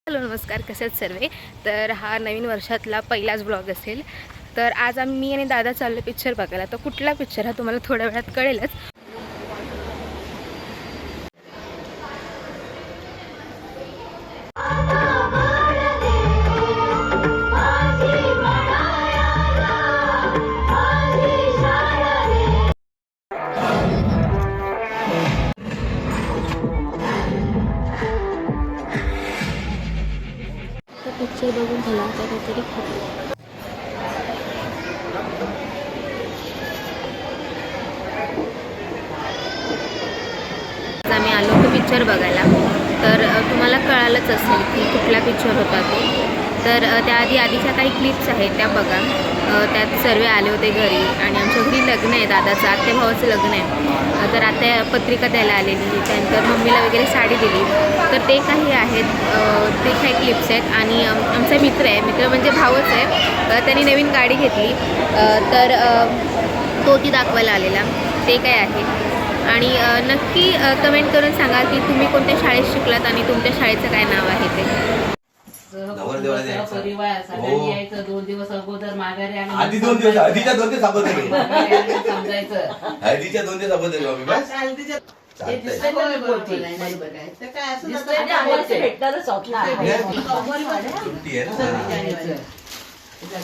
Hello नमस्कार, कसे आहेत सर्व. तर हा नवीन वर्षातला पहिलाच ब्लॉग असेल. तर आज मी आणि दादा चाललो पिक्चर बघायला. तर कुठला पिक्चर हा तुम्हाला थोड्या वेळात कळेलच. पिक्चर बघून झाला आता काहीतरी खातो. आम्ही आलो होतो पिक्चर बघायला. तर तुम्हाला कळालंच असेल की कुठला पिक्चर होता तो. तर आधीच्या काही क्लिप्स आहेत त्या बघा. त्यात सर्व आले होते घरी आणि आमच्या घरी लग्न आहे दादाचं, आत्या भावाचं लग्न आहे. तर आत्या पत्रिका द्यायला आलेली, त्यानंतर मम्मीला वगैरे साडी दिली. तर ते काही आहेत, ते काही क्लिप्स आहेत. आणि आमचा मित्र म्हणजे भावच आहे, त्यांनी नवीन गाडी घेतली. तर तो ती दाखवायला आलेला, ते काय आहे. आणि नक्की कमेंट करून सांगा की तुम्ही कोणत्या शाळेत शिकलात आणि तुमच्या शाळेचं काय नाव आहे ते. परिवार सगळ्यांनी यायचं 2 दिवस अगोदर माघारी आणि आधी 2 दिवस हळदीच्या 2 दिवस अगोदर समजायचं हळदीच्या 2 दिवस अगोदर आम्ही बस सुट्टी आहे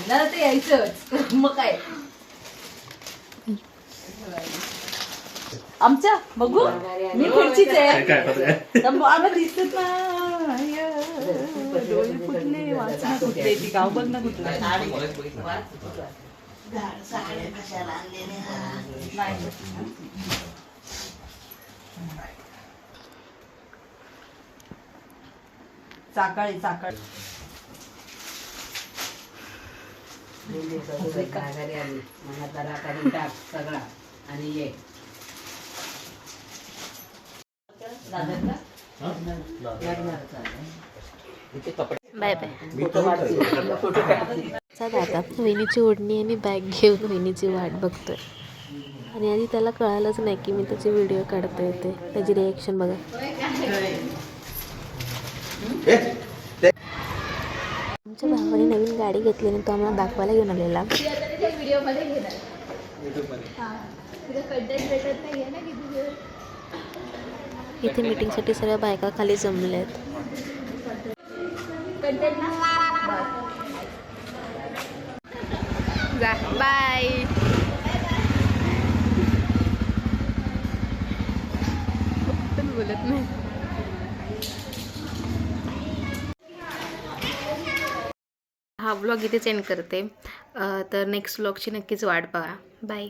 ना ते यायचंच. मग काय आमच्या बघू मी खुर्चीच आहे आम्हाला दिसत ना डोळे फुटले वाचना कुठले ती गाव बघ ना कुठलं चाकाळी चाकाळी घरी आली मला जरा काढून टाक सगळा आणि ये बाय बाय. दादा वहिनीची ओढणी आणि बॅग घेऊन वहिनीची वाट बघतोय. आणि आधी त्याला कळालंच नाही की मी त्याची व्हिडिओ काढतोय. त्याची रिॲक्शन बघा. आमच्या भावाने नवीन गाडी घेतली आणि तो आम्हाला दाखवायला घेऊन आलेला. इथे मीटिंगसाठी सर्व बायका खाली जमल्या आहेत. बाय. बोलत नाही. हा व्लॉग इथेच एंड करते. तर नेक्स्ट व्लॉगची नक्कीच वाट बघा. बाय.